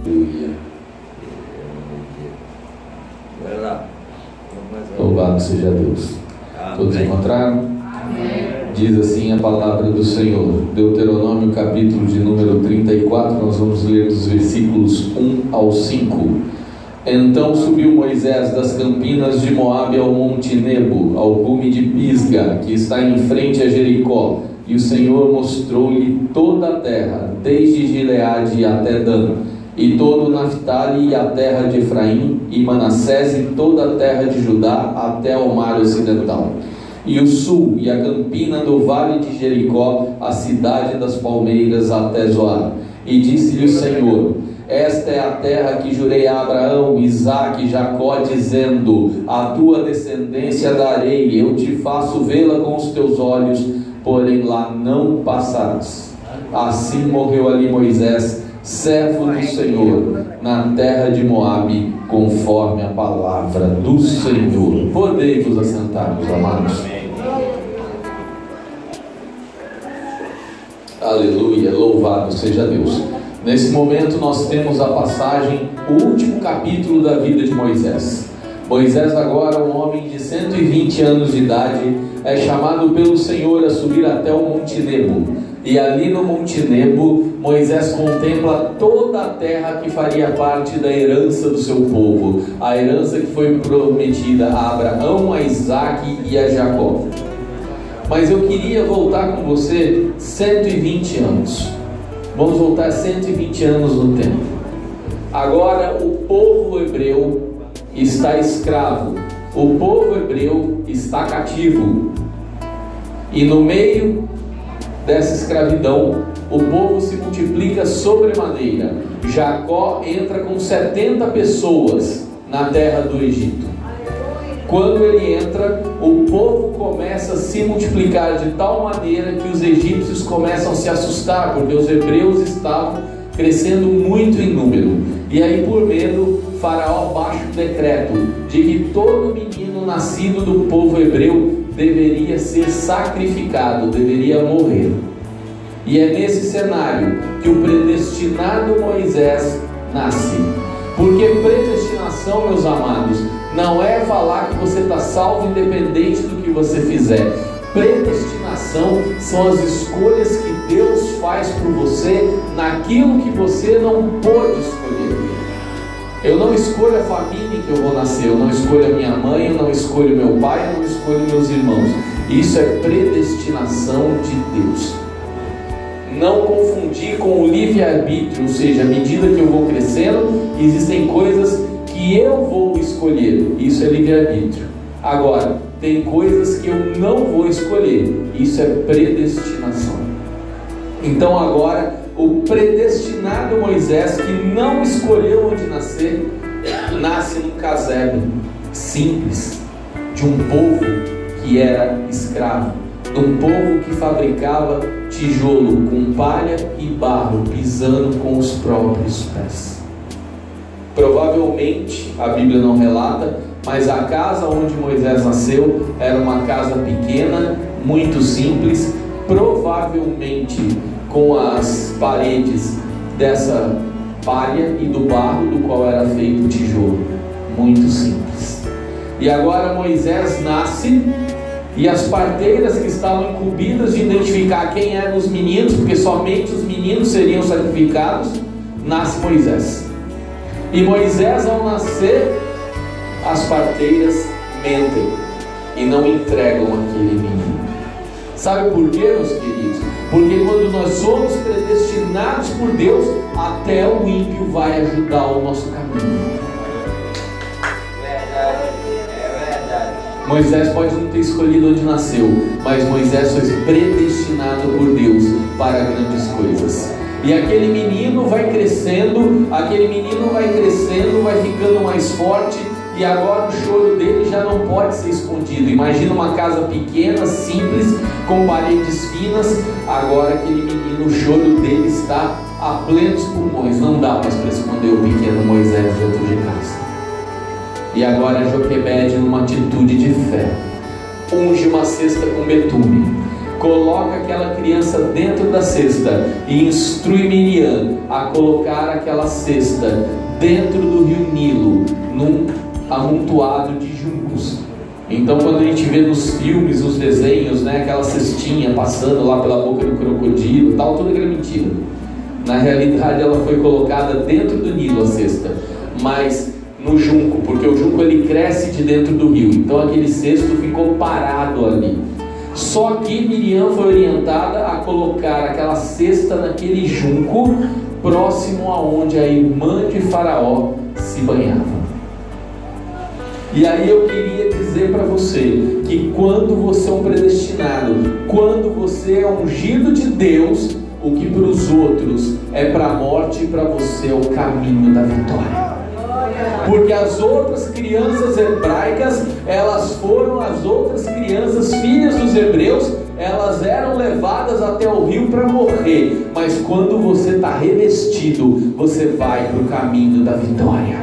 Aleluia. Vai lá. Louvado seja Deus. Amém. Todos encontraram? Amém. Diz assim a palavra do Senhor. Deuteronômio capítulo de número 34. Nós vamos ler dos versículos 1 ao 5. Então subiu Moisés das campinas de Moabe ao monte Nebo, ao cume de Pisga, que está em frente a Jericó. E o Senhor mostrou-lhe toda a terra, desde Gileade até Dan, e todo o Naftali e a terra de Efraim, e Manassés e toda a terra de Judá, até ao mar ocidental, e o sul, e a campina do vale de Jericó, a cidade das palmeiras, até Zoar. E disse-lhe o Senhor: esta é a terra que jurei a Abraão, Isaque e Jacó, dizendo: a tua descendência darei, eu te faço vê-la com os teus olhos, porém lá não passarás. Assim morreu ali Moisés, servo do Senhor, na terra de Moabe, conforme a palavra do Senhor. Podei-vos assentar, meus amados. Aleluia, louvado seja Deus. Nesse momento nós temos a passagem, o último capítulo da vida de Moisés. Moisés, agora um homem de 120 anos de idade, é chamado pelo Senhor a subir até o Monte Nebo. E ali no Monte Nebo, Moisés contempla toda a terra que faria parte da herança do seu povo, a herança que foi prometida a Abraão, a Isaque e a Jacó. Mas eu queria voltar com você 120 anos. Vamos voltar 120 anos no tempo. Agora o povo hebreu está escravo, o povo hebreu está cativo, e no meio dessa escravidão o povo se multiplica sobremaneira. Jacó entra com 70 pessoas na terra do Egito. Quando ele entra, o povo começa a se multiplicar de tal maneira que os egípcios começam a se assustar, porque os hebreus estavam crescendo muito em número. E aí, por medo, Faraó baixa um decreto de que todo menino nascido do povo hebreu deveria ser sacrificado, deveria morrer. E é nesse cenário que o predestinado Moisés nasce. Porque predestinação, meus amados, não é falar que você está salvo independente do que você fizer. Predestinação são as escolhas que Deus faz por você naquilo que você não pôde escolher. Eu não escolho a família em que eu vou nascer, eu não escolho a minha mãe, eu não escolho meu pai, eu não escolho meus irmãos. Isso é predestinação de Deus. Não confundir com o livre-arbítrio, ou seja, à medida que eu vou crescendo, existem coisas que eu vou escolher. Isso é livre-arbítrio. Agora, tem coisas que eu não vou escolher. Isso é predestinação. Então agora, o predestinado Moisés, que não escolheu onde nascer, nasce num casebre simples, de um povo que era escravo, de um povo que fabricava tijolo com palha e barro, pisando com os próprios pés. Provavelmente, a Bíblia não relata, mas a casa onde Moisés nasceu era uma casa pequena, muito simples, provavelmente com as paredes dessa palha e do barro do qual era feito o tijolo, muito simples. E agora Moisés nasce, e as parteiras que estavam incumbidas de identificar quem eram os meninos, porque somente os meninos seriam sacrificados, nasce Moisés. E Moisés, ao nascer, as parteiras mentem e não entregam aquele menino. Sabe por quê, meus queridos? Porque quando nós somos predestinados por Deus, até o ímpio vai ajudar o nosso caminho. Moisés pode não ter escolhido onde nasceu, mas Moisés foi predestinado por Deus para grandes coisas. E aquele menino vai crescendo, vai ficando mais forte, e agora o choro dele já não pode ser escondido. Imagina uma casa pequena, simples, com paredes finas. Agora aquele menino, o choro dele está a plenos pulmões. Não dá mais para esconder o pequeno Moisés dentro de casa. E agora Joquebede, numa atitude de fé, unge uma cesta com betume, coloca aquela criança dentro da cesta e instrui Miriam a colocar aquela cesta dentro do rio Nilo, num amontoado de juncos. Então, quando a gente vê nos filmes, os desenhos, né, aquela cestinha passando lá pela boca do crocodilo e tal, tudo aquilo é mentira. Na realidade, ela foi colocada dentro do Nilo, a cesta, mas no junco, porque o junco ele cresce de dentro do rio. Então aquele cesto ficou parado ali. Só que Miriam foi orientada a colocar aquela cesta naquele junco, próximo aonde a irmã de Faraó se banhava. E aí eu queria dizer para você que quando você é um predestinado, quando você é ungido de Deus, o que para os outros é para a morte, para você é o caminho da vitória. Porque as outras crianças hebraicas, elas foram as outras crianças, filhas dos hebreus, elas eram levadas até o rio para morrer. Mas quando você está revestido, você vai para o caminho da vitória.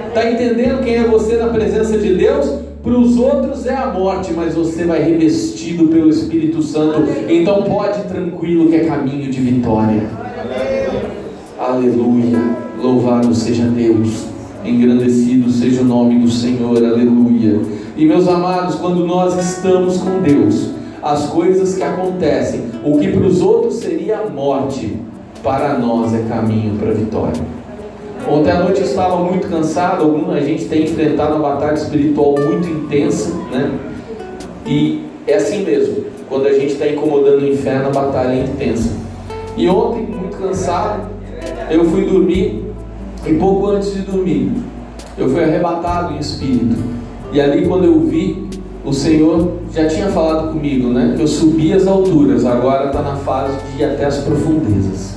Está entendendo quem é você na presença de Deus? Para os outros é a morte, mas você vai revestido pelo Espírito Santo. Então pode ir tranquilo que é caminho de vitória. Aleluia. Louvado seja Deus. Engrandecido seja o nome do Senhor. Aleluia. E meus amados, quando nós estamos com Deus, as coisas que acontecem, o que para os outros seria a morte, para nós é caminho para a vitória. Ontem à noite eu estava muito cansado. A gente tem enfrentado uma batalha espiritual muito intensa, né? E é assim mesmo, quando a gente está incomodando o inferno, a batalha é intensa. E ontem, muito cansado, eu fui dormir. E pouco antes de dormir, eu fui arrebatado em espírito. E ali, quando eu vi, o Senhor já tinha falado comigo, né? Que eu subi as alturas, agora está na fase de ir até as profundezas.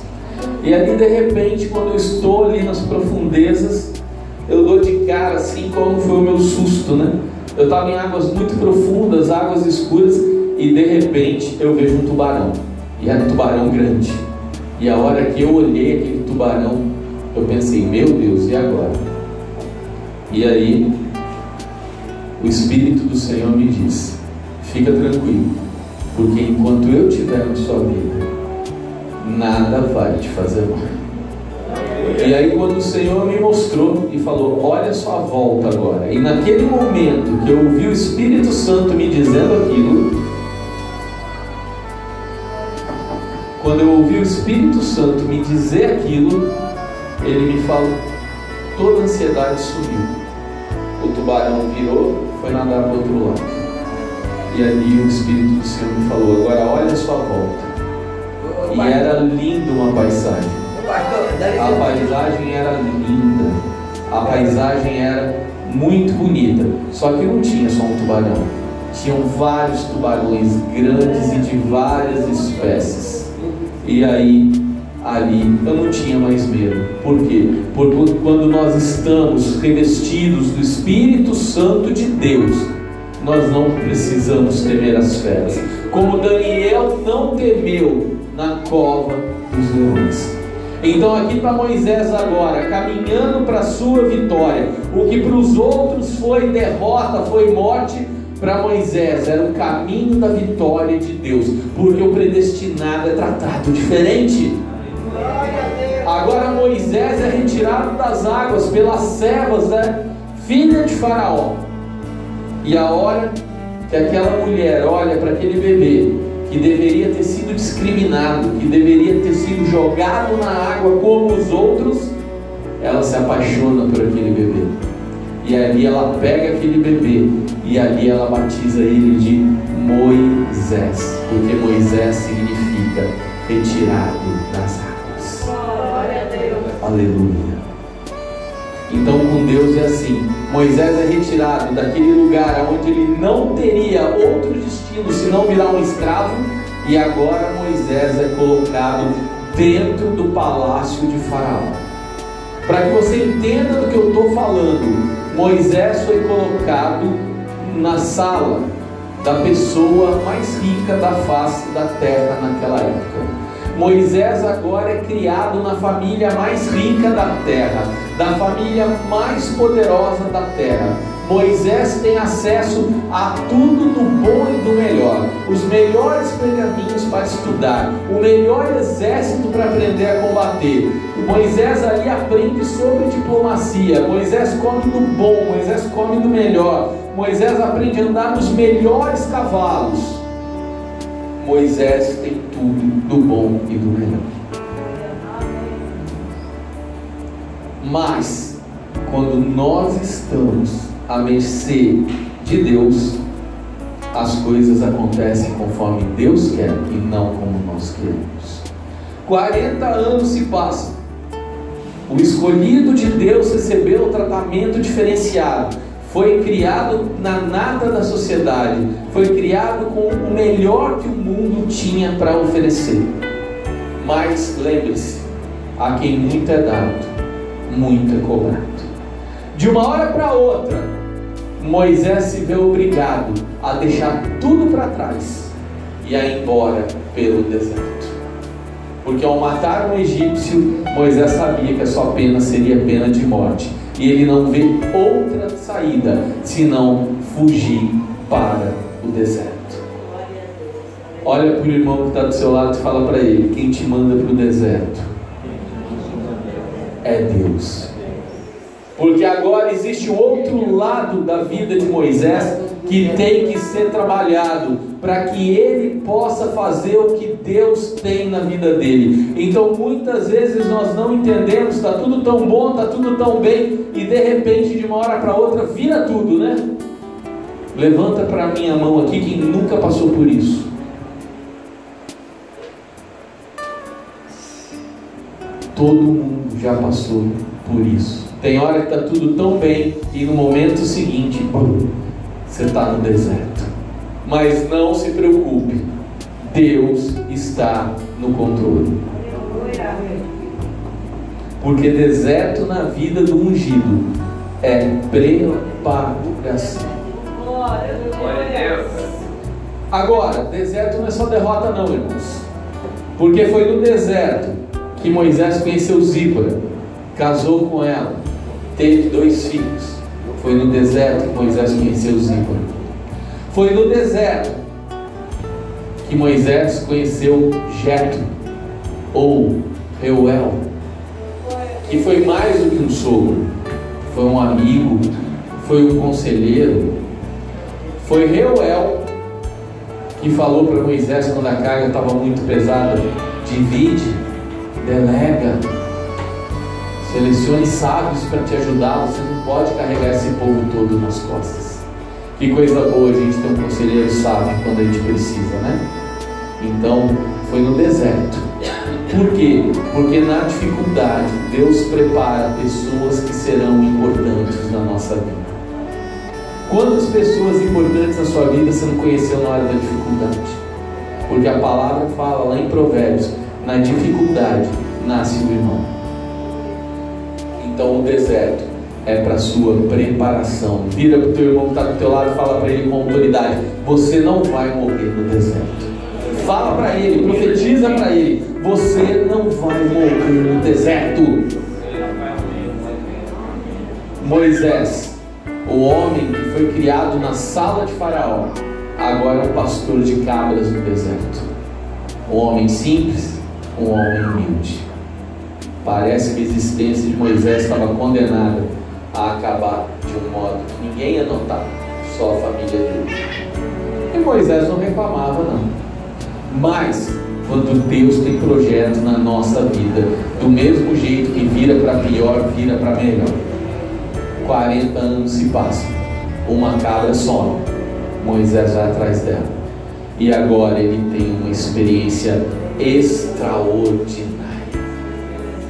E ali, de repente, quando eu estou ali nas profundezas, eu dou de cara assim, como foi o meu susto, né? Eu estava em águas muito profundas, águas escuras, e de repente eu vejo um tubarão. E era um tubarão grande. E a hora que eu olhei aquele tubarão, eu pensei, meu Deus, e agora? E aí, o Espírito do Senhor me diz, fica tranquilo, porque enquanto eu estiver na sua vida, nada vai te fazer mal. E aí, quando o Senhor me mostrou e falou, olha a sua volta agora, e naquele momento que eu ouvi o Espírito Santo me dizendo aquilo, quando eu ouvi o Espírito Santo me dizer aquilo, ele me falou, toda a ansiedade sumiu. O tubarão virou, foi nadar para o outro lado. E ali o Espírito do Senhor me falou, agora olha a sua volta. E era linda uma paisagem. A paisagem era linda. A paisagem era muito bonita. Só que não tinha só um tubarão. Tinham vários tubarões grandes e de várias espécies. E aí, ali eu não tinha mais medo. Por quê? Porque quando nós estamos revestidos do Espírito Santo de Deus, nós não precisamos temer as feras, como Daniel não temeu na cova dos leões. Então aqui para Moisés agora, caminhando para a sua vitória, o que para os outros foi derrota, foi morte, para Moisés era o caminho da vitória de Deus, porque o predestinado é tratado diferente. Agora Moisés é retirado das águas pelas servas da filha de Faraó. E a hora que aquela mulher olha para aquele bebê, que deveria ter sido discriminado, que deveria ter sido jogado na água como os outros, ela se apaixona por aquele bebê. E ali ela pega aquele bebê e ali ela batiza ele de Moisés, porque Moisés significa retirado das águas. Glória a Deus. Aleluia. Então com Deus é assim, Moisés é retirado daquele lugar onde ele não teria outro destino senão virar um escravo, e agora Moisés é colocado dentro do palácio de Faraó. Para que você entenda do que eu estou falando, Moisés foi colocado na sala da pessoa mais rica da face da terra naquela época. Moisés agora é criado na família mais rica da terra, da família mais poderosa da terra. Moisés tem acesso a tudo do bom e do melhor, os melhores pergaminhos para estudar, o melhor exército para aprender a combater. Moisés ali aprende sobre diplomacia, Moisés come do bom, Moisés come do melhor, Moisés aprende a andar nos melhores cavalos. Moisés tem tudo do bom e do melhor. Mas, quando nós estamos à mercê de Deus, as coisas acontecem conforme Deus quer e não como nós queremos. 40 anos se passam. O escolhido de Deus recebeu um tratamento diferenciado. Foi criado na nata da sociedade. Foi criado com o melhor que o mundo tinha para oferecer. Mas lembre-se, a quem muito é dado, muito é cobrado. De uma hora para outra, Moisés se vê obrigado a deixar tudo para trás e a ir embora pelo deserto. Porque ao matar um egípcio, Moisés sabia que a sua pena seria pena de morte. E ele não vê outra saída senão fugir para o deserto. Olha para o irmão que está do seu lado e fala para ele: quem te manda para o deserto é Deus. Porque agora existe um outro lado da vida de Moisés que tem que ser trabalhado para que ele possa fazer o que Deus tem na vida dele. Então muitas vezes nós não entendemos, está tudo tão bom, está tudo tão bem, e de repente de uma hora para outra vira tudo, né? Levanta para minha mão aqui quem nunca passou por isso. Todo mundo já passou por isso. Tem hora que está tudo tão bem e no momento seguinte, você está no deserto. Mas não se preocupe, Deus está no controle. Porque deserto na vida do ungido é preparação. Agora, deserto não é só derrota não, irmãos. Porque foi no deserto que Moisés conheceu Zípora, casou com ela, teve 2 filhos. Foi no deserto que Moisés conheceu Zípora. Foi no deserto que Moisés conheceu Jetro, ou Reuel, que foi mais do que um sogro, foi um amigo, foi um conselheiro. Foi Reuel que falou para Moisés quando a carga estava muito pesada: divide, delega, selecione sábios para te ajudar. Você não pode carregar esse povo todo nas costas. Que coisa boa a gente ter um conselheiro sábio quando a gente precisa, né? Então, foi no deserto. Por quê? Porque na dificuldade, Deus prepara pessoas que serão importantes na nossa vida. Quantas pessoas importantes na sua vida você não conheceu na hora da dificuldade? Porque a palavra fala lá em Provérbios: na dificuldade nasce o irmão. Então o deserto é para a sua preparação. Vira para o teu irmão que está do teu lado e fala para ele com autoridade: você não vai morrer no deserto. Fala para ele, profetiza para ele: você não vai morrer no deserto. Moisés, o homem que foi criado na sala de Faraó, agora é um pastor de cabras no deserto. Um homem simples, um homem humilde. Parece que a existência de Moisés estava condenada a acabar de um modo que ninguém ia notar, só a família dele. E Moisés não reclamava não. Mas quando Deus tem projeto na nossa vida, do mesmo jeito que vira para pior, vira para melhor. 40 anos se passam, uma cabra some, Moisés vai atrás dela, e agora ele tem uma experiência extraordinária.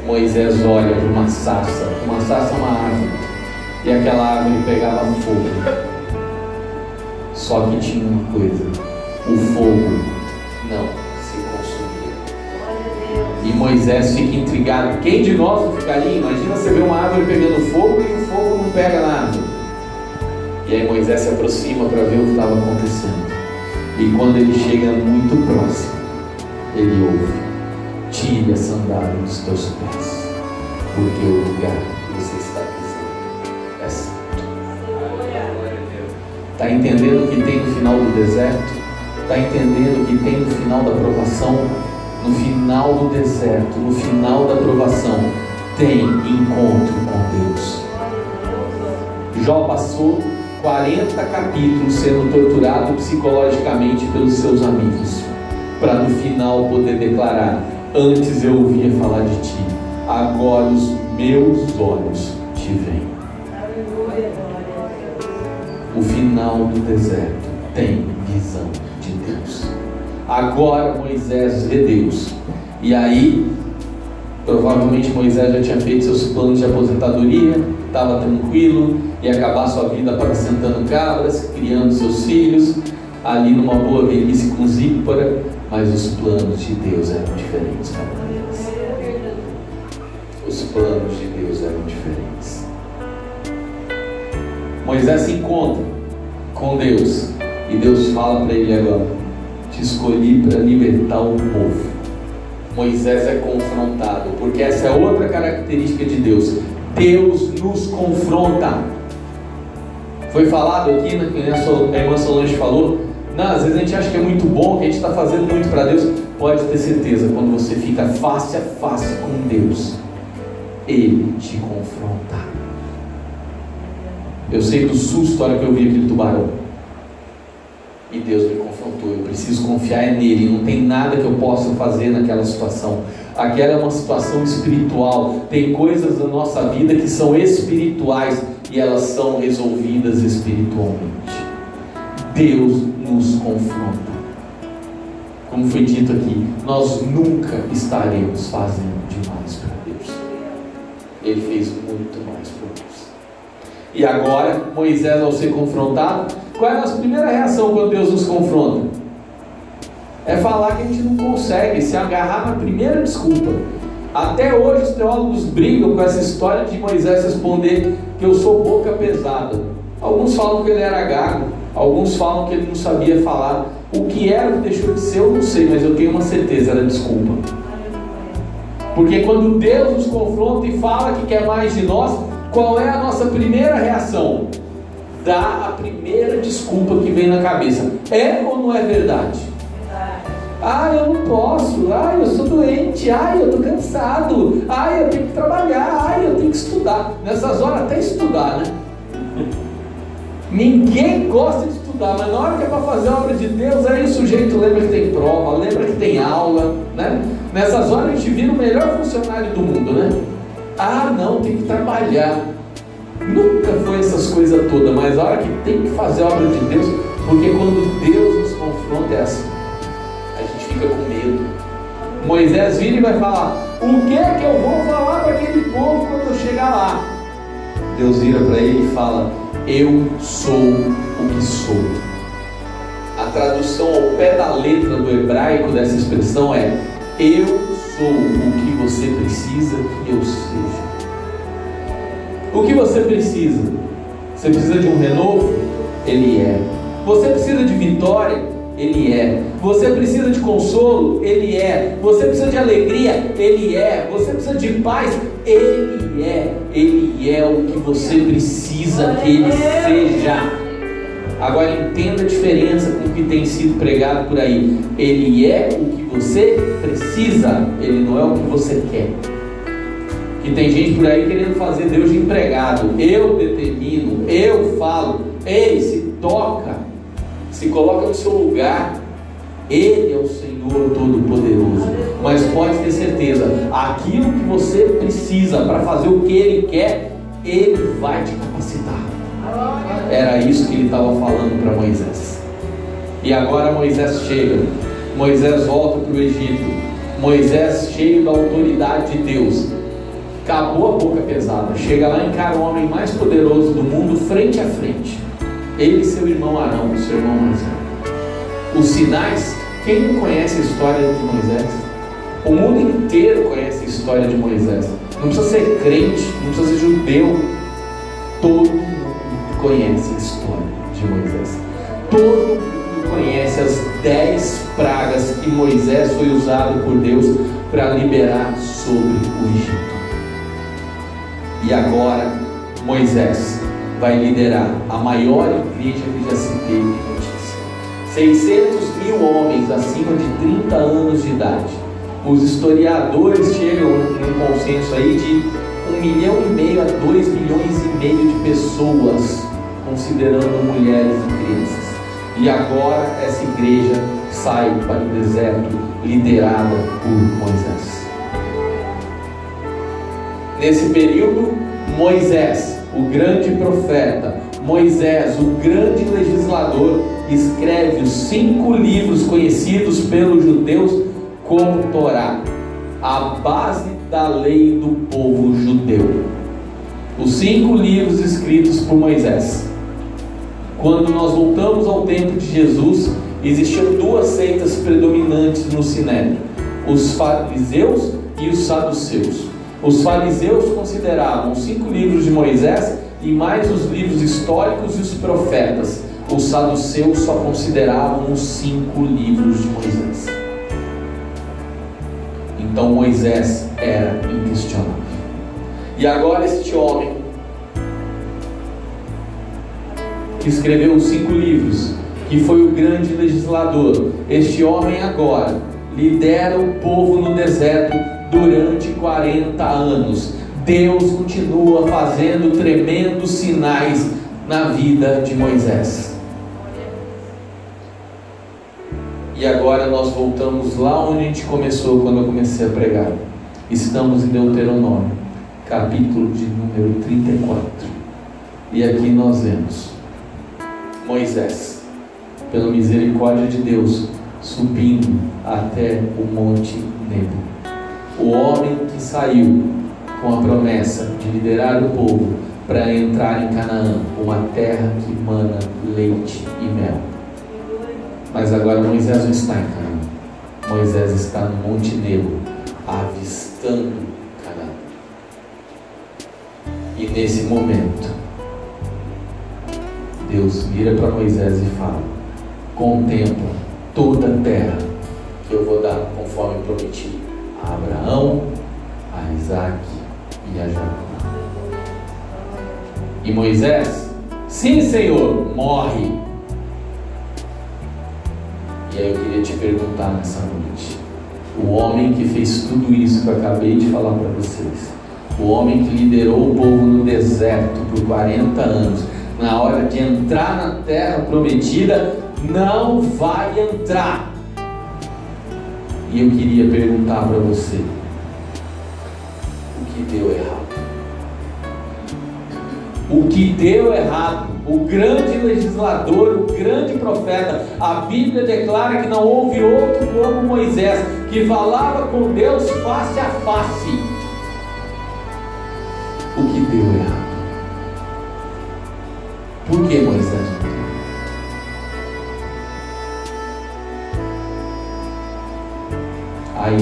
Moisés olha para uma sarça é uma árvore, e aquela árvore pegava fogo. Só que tinha uma coisa: o fogo não se consumia. E Moisés fica intrigado. Quem de nós não ficaria? Imagina você ver uma árvore pegando fogo e o fogo não pega na árvore. E aí Moisés se aproxima para ver o que estava acontecendo. E quando ele chega muito próximo, ele ouve: tire a sandália dos teus pés, porque o lugar que você está pisando é santo. Está entendendo o que tem no final do deserto? Está entendendo o que tem no final da provação? No final do deserto, no final da provação, tem encontro com Deus. Jó passou 40 capítulos sendo torturado psicologicamente pelos seus amigos, para no final poder declarar: antes eu ouvia falar de ti, agora os meus olhos te veem. O final do deserto tem visão de Deus. Agora Moisés vê Deus. E aí, provavelmente Moisés já tinha feito seus planos de aposentadoria, estava tranquilo, ia acabar sua vida apacentando cabras, criando seus filhos, ali numa boa velhice com Zípora. Mas os planos de Deus eram diferentes, camaradas. Os planos de Deus eram diferentes. Moisés se encontra com Deus e Deus fala para ele agora: te escolhi para libertar o povo. Moisés é confrontado, porque essa é outra característica de Deus. Deus nos confronta. Foi falado aqui, né, que a irmã Solange falou, não, às vezes a gente acha que é muito bom, que a gente está fazendo muito para Deus. Pode ter certeza, quando você fica face a face com Deus, Ele te confronta. Eu sei do susto a hora que eu vi aquele tubarão, e Deus me confrontou. Eu preciso confiar nele, não tem nada que eu possa fazer naquela situação. Aquela é uma situação espiritual. Tem coisas da nossa vida que são espirituais e elas são resolvidas espiritualmente. Deus nos confronta. Como foi dito aqui, nós nunca estaremos fazendo demais para Deus. Ele fez muito mais por nós. E agora, Moisés, ao ser confrontado, qual é a nossa primeira reação quando Deus nos confronta? É falar que a gente não consegue, se agarrar na primeira desculpa. Até hoje os teólogos brigam com essa história de Moisés responder que eu sou boca pesada. Alguns falam que ele era gago, alguns falam que ele não sabia falar. O que era que deixou de ser eu não sei, mas eu tenho uma certeza, era desculpa. Porque quando Deus nos confronta e fala que quer mais de nós, qual é a nossa primeira reação? Dá a primeira desculpa que vem na cabeça. É ou não é verdade? Ah, eu não posso. Ah, eu sou doente. Ah, eu estou cansado. Ah, eu tenho que trabalhar. Ah, eu tenho que estudar. Nessas horas até estudar, né? Ninguém gosta de estudar, mas na hora que é para fazer a obra de Deus, aí o sujeito lembra que tem prova, lembra que tem aula, né? Nessas horas a gente vira o melhor funcionário do mundo, né? Ah, não, tem que trabalhar. Nunca foi essas coisas todas, mas a hora que tem que fazer a obra de Deus, porque quando Deus nos confronta é assim, a gente fica com medo. Moisés vira e vai falar: o que é que eu vou falar para aquele povo quando eu chegar lá? Deus vira para ele e fala: eu sou o que sou. A tradução ao pé da letra do hebraico dessa expressão é: eu sou o que você precisa que eu seja. O que você precisa? Você precisa de um renovo? Ele é. Você precisa de vitória? Ele é. Você precisa de consolo? Ele é. Você precisa de alegria? Ele é. Você precisa de paz? Ele é. Ele é o que você precisa que Ele seja. Agora entenda a diferença com o que tem sido pregado por aí. Ele é o que você precisa, Ele não é o que você quer. Que tem gente por aí querendo fazer Deus de empregado. Eu determino, eu falo. Ei, se toca, se coloca no seu lugar. Ele é o Senhor Todo-Poderoso. Mas pode ter certeza, aquilo que você precisa para fazer o que Ele quer, Ele vai te capacitar. Era isso que Ele estava falando para Moisés. E agora Moisés chega. Moisés volta para o Egito. Moisés, cheio da autoridade de Deus, acabou a boca pesada. Chega lá e encara o homem mais poderoso do mundo frente a frente. Ele e seu irmão Arão, seu irmão mais velho. Os sinais, quem não conhece a história de Moisés? O mundo inteiro conhece a história de Moisés. Não precisa ser crente, não precisa ser judeu. Todo mundo conhece a história de Moisés. Todo mundo conhece as 10 pragas que Moisés foi usado por Deus para liberar sobre o Egito. E agora Moisés vai liderar a maior igreja que já se teve notícia. 600.000 homens acima de 30 anos de idade. Os historiadores chegam num consenso aí de 1,5 milhão a 2,5 milhões de pessoas, considerando mulheres e crianças. E agora essa igreja sai para o deserto, liderada por Moisés. Nesse período, Moisés, o grande profeta, Moisés, o grande legislador, escreve os 5 livros conhecidos pelos judeus como Torá, a base da lei do povo judeu. Os 5 livros escritos por Moisés. Quando nós voltamos ao tempo de Jesus, existiam 2 seitas predominantes no Sinédrio: os fariseus e os saduceus. Os fariseus consideravam os 5 livros de Moisés e mais os livros históricos e os profetas. Os saduceus só consideravam os 5 livros de Moisés. Então Moisés era inquestionável. E agora este homem que escreveu os 5 livros, que foi o grande legislador, este homem agora lidera o povo no deserto durante 40 anos. Deus continua fazendo tremendos sinais na vida de Moisés. E agora nós voltamos lá onde a gente começou, quando eu comecei a pregar. Estamos em Deuteronômio, capítulo de número 34. E aqui nós vemos Moisés, pela misericórdia de Deus, subindo até o Monte Nebo. O homem que saiu com a promessa de liderar o povo para entrar em Canaã, uma terra que mana leite e mel. Mas agora Moisés não está em Canaã. Moisés está no Monte Nebo, avistando Canaã. E nesse momento, Deus vira para Moisés e fala: contempla toda a terra que eu vou dar conforme prometi a Abraão, a Isaac e a Jacó. E Moisés: sim, Senhor, morre. E aí eu queria te perguntar nessa noite: o homem que fez tudo isso que eu acabei de falar para vocês, o homem que liderou o povo no deserto por 40 anos, na hora de entrar na terra prometida, não vai entrar. E eu queria perguntar para você: o que deu errado? O que deu errado? O grande legislador, o grande profeta, a Bíblia declara que não houve outro como Moisés, que falava com Deus face a face. O que deu errado? Por que Moisés não deu? Aí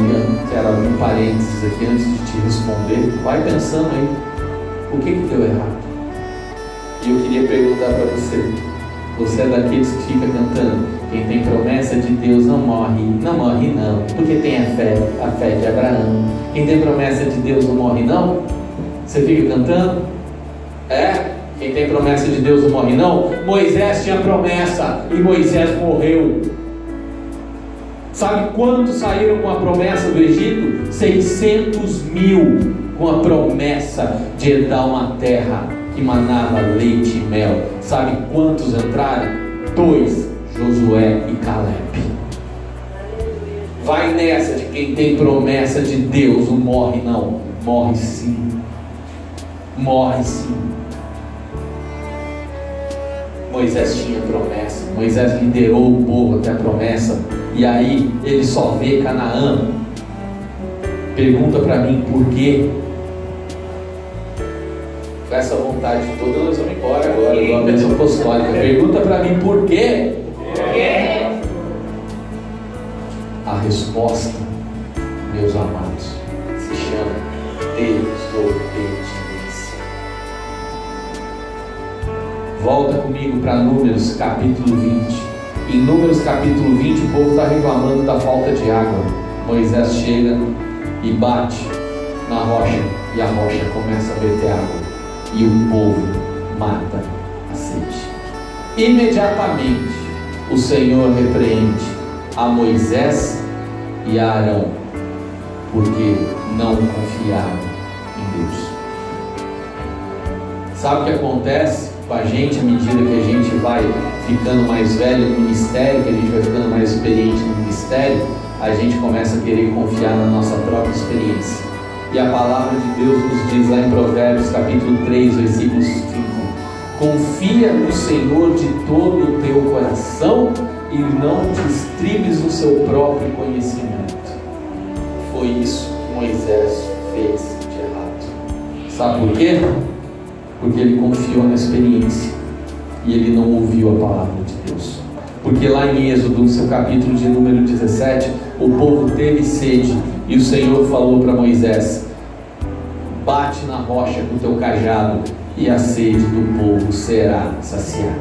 quero abrir um parênteses aqui antes de te responder. Vai pensando aí, o que deu errado? E eu queria perguntar para você: você é daqueles que fica cantando, quem tem promessa de Deus não morre? Não morre não, porque tem a fé de Abraão. Quem tem promessa de Deus não morre não? Você fica cantando? É? Quem tem promessa de Deus não morre não? Moisés tinha promessa e Moisés morreu. Sabe quantos saíram com a promessa do Egito? 600.000, com a promessa de herdar uma terra que manava leite e mel. Sabe quantos entraram? 2, Josué e Caleb. Vai nessa de quem tem promessa de Deus não morre não. Morre sim. Morre sim. Moisés tinha promessa. Moisés liderou o povo até a promessa. E aí ele só vê Canaã. Pergunta para mim por quê? Com essa vontade toda nós vamos embora agora, igual a bênção apostólica. Pergunta para mim por quê? Por quê? A resposta, meus amados, se chama desobediência. Volta comigo para Números capítulo 20. Em Números capítulo 20, o povo está reclamando da falta de água. Moisés chega e bate na rocha, e a rocha começa a verter água, e o povo mata a sede. Imediatamente o Senhor repreende a Moisés e a Arão, porque não confiaram em Deus. Sabe o que acontece com a gente à medida que a gente vai ficando mais velho no ministério, que a gente vai ficando mais experiente no ministério? A gente começa a querer confiar na nossa própria experiência. E a palavra de Deus nos diz lá em Provérbios capítulo 3, versículo 5: confia no Senhor de todo o teu coração e não te estribes no seu próprio conhecimento. Foi isso que Moisés fez de errado. Sabe por quê? Porque ele confiou na experiência e ele não ouviu a palavra de Deus. Porque lá em Êxodo, no seu capítulo de número 17, o povo teve sede e o Senhor falou para Moisés: bate na rocha com o teu cajado e a sede do povo será saciada.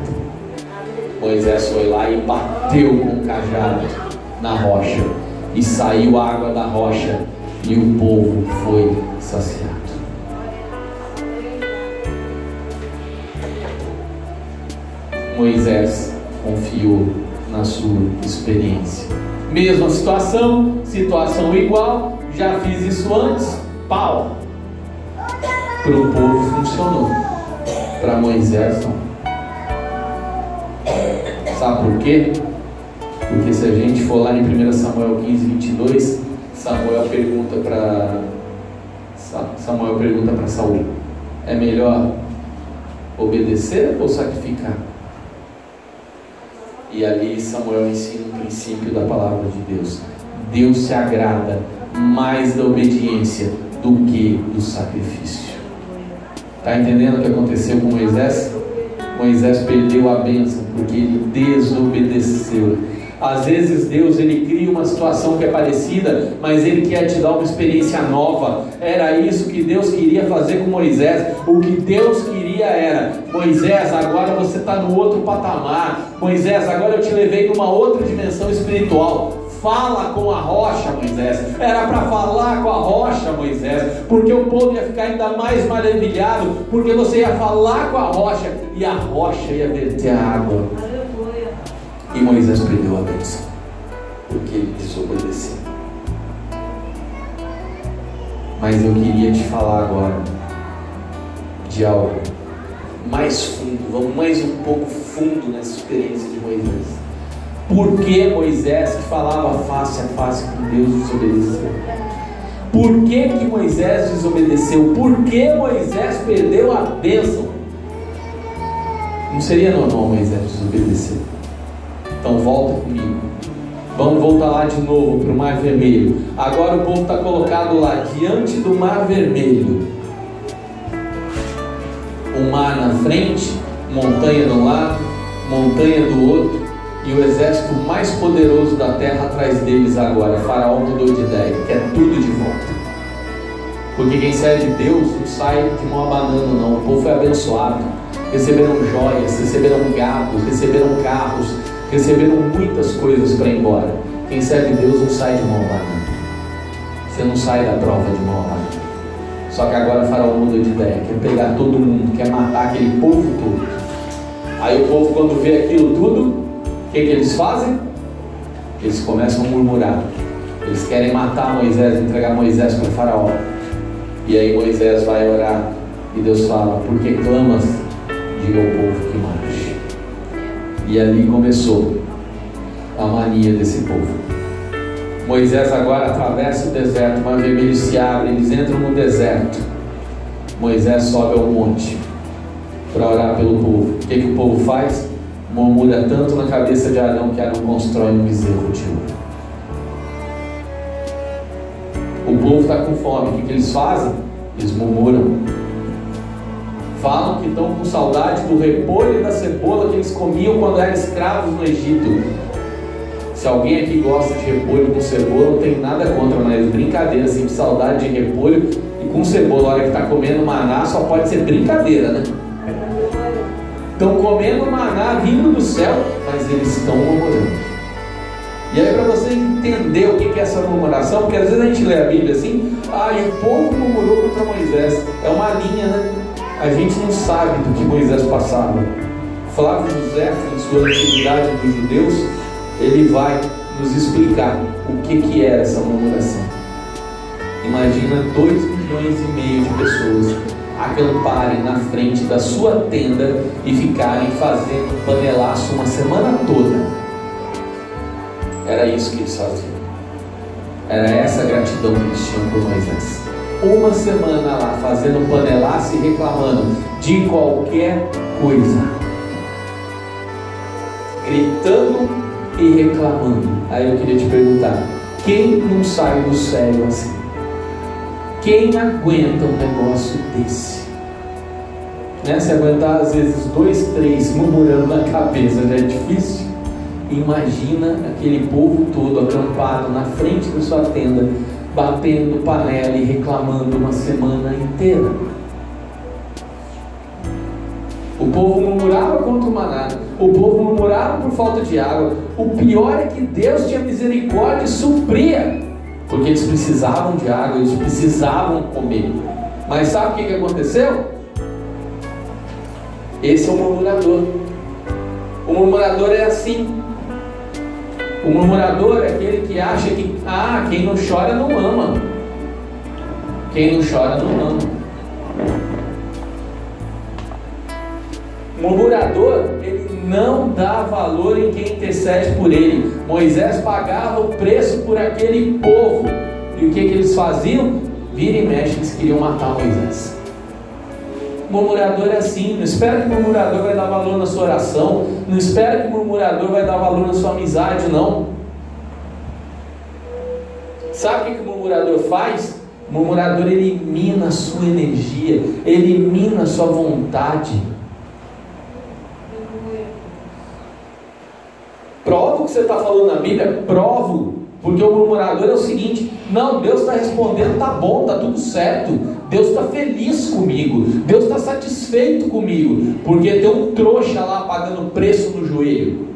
Moisés foi lá e bateu com o cajado na rocha e saiu água da rocha e o povo foi saciado. Moisés confiou na sua experiência. Mesma situação igual, já fiz isso antes, pau. Para o povo funcionou, para Moisés não. Sabe por quê? Porque se a gente for lá em 1 Samuel 15, 22, Samuel pergunta para Saul: é melhor obedecer ou sacrificar? E ali Samuel ensina um princípio da palavra de Deus. Deus se agrada mais da obediência do que do sacrifício. Está entendendo o que aconteceu com Moisés? Moisés perdeu a bênção porque ele desobedeceu. Às vezes Deus ele cria uma situação que é parecida, mas Ele quer te dar uma experiência nova. Era isso que Deus queria fazer com Moisés. O que Deus queria era: Moisés, agora você está no outro patamar. Moisés, agora eu te levei numa outra dimensão espiritual. Fala com a rocha, Moisés. Era para falar com a rocha, Moisés, porque o povo ia ficar ainda mais maravilhado, porque você ia falar com a rocha e a rocha ia verter a água. E Moisés perdeu a bênção porque ele desobedeceu. Mas eu queria te falar agora de algo mais fundo. Vamos mais um pouco fundo nessa experiência de Moisés. Por que Moisés, que falava face a face com Deus, desobedeceu? Por que Moisés desobedeceu? Por que Moisés perdeu a bênção? Não seria normal Moisés desobedecer? Então volta comigo. Vamos voltar lá de novo para o Mar Vermelho. Agora o povo está colocado lá diante do Mar Vermelho. O mar na frente, montanha de um lado, montanha do outro, e o exército mais poderoso da terra atrás deles agora. Faraó mudou de ideia, quer tudo de volta. Porque quem serve Deus não sai de mão abanando, não. O povo foi abençoado. Receberam joias, receberam gados, receberam carros, receberam muitas coisas para ir embora. Quem serve Deus não sai de mão abanando. Você não sai da prova de mão abanando. Só que agora o Faraó muda de ideia, quer pegar todo mundo, quer matar aquele povo todo. Aí o povo, quando vê aquilo tudo, o que eles fazem? Eles começam a murmurar. Eles querem matar Moisés, entregar Moisés para o Faraó. E aí Moisés vai orar e Deus fala: por que clamas? Diga ao povo que marche. E ali começou a mania desse povo. Moisés agora atravessa o deserto, o Mar Vermelho se abre, eles entram no deserto. Moisés sobe ao monte para orar pelo povo. O que o povo faz? Murmura tanto na cabeça de Arão que Arão constrói um bezerro de ouro. O povo está com fome. O que eles fazem? Eles murmuram. Falam que estão com saudade do repolho e da cebola que eles comiam quando eram escravos no Egito. Se alguém aqui gosta de repolho com cebola, não tem nada contra, mas brincadeira, assim, de saudade de repolho e com cebola, a hora que está comendo maná, só pode ser brincadeira, né? estão comendo maná vindo do céu, mas eles estão murmurando. E aí, para você entender o que é essa murmuração, porque às vezes a gente lê a Bíblia assim, e o povo murmurou contra Moisés. É uma linha, né? A gente não sabe do que Moisés passava. Flávio José, em sua Antiguidade dos Judeus, ele vai nos explicar o que era essa murmuração. Imagina 2,5 milhões de pessoas acamparem na frente da sua tenda e ficarem fazendo panelaço uma semana toda. Era isso que eles faziam. Era essa a gratidão que eles tinham por Moisés. Uma semana lá fazendo panelaço e reclamando de qualquer coisa, gritando e reclamando. Aí eu queria te perguntar: quem não sai do sério assim? Quem aguenta um negócio desse? Né? Se aguentar às vezes 2, 3 murmurando na cabeça já é difícil. Imagina aquele povo todo acampado na frente da sua tenda, batendo panela e reclamando uma semana inteira. O povo murmurava contra o maná, o povo murmurava por falta de água. O pior é que Deus tinha misericórdia e supria, porque eles precisavam de água, eles precisavam comer. Mas sabe o que aconteceu? Esse é o murmurador. O murmurador é assim. O murmurador é aquele que acha que quem não chora não ama. Quem não chora não ama. O murmurador, ele não dá valor em quem intercede por ele. Moisés pagava o preço por aquele povo. E o que eles faziam? Vira e mexe, eles queriam matar Moisés. O murmurador é assim. Não espera que o murmurador vai dar valor na sua oração. Não espera que o murmurador vai dar valor na sua amizade, não. Sabe o que o murmurador faz? O murmurador elimina a sua energia, elimina a sua vontade. Prova o que você está falando na Bíblia? Provo. Porque o murmurador é o seguinte: não, Deus está respondendo, está bom, está tudo certo. Deus está feliz comigo, Deus está satisfeito comigo, porque tem um trouxa lá pagando preço no joelho.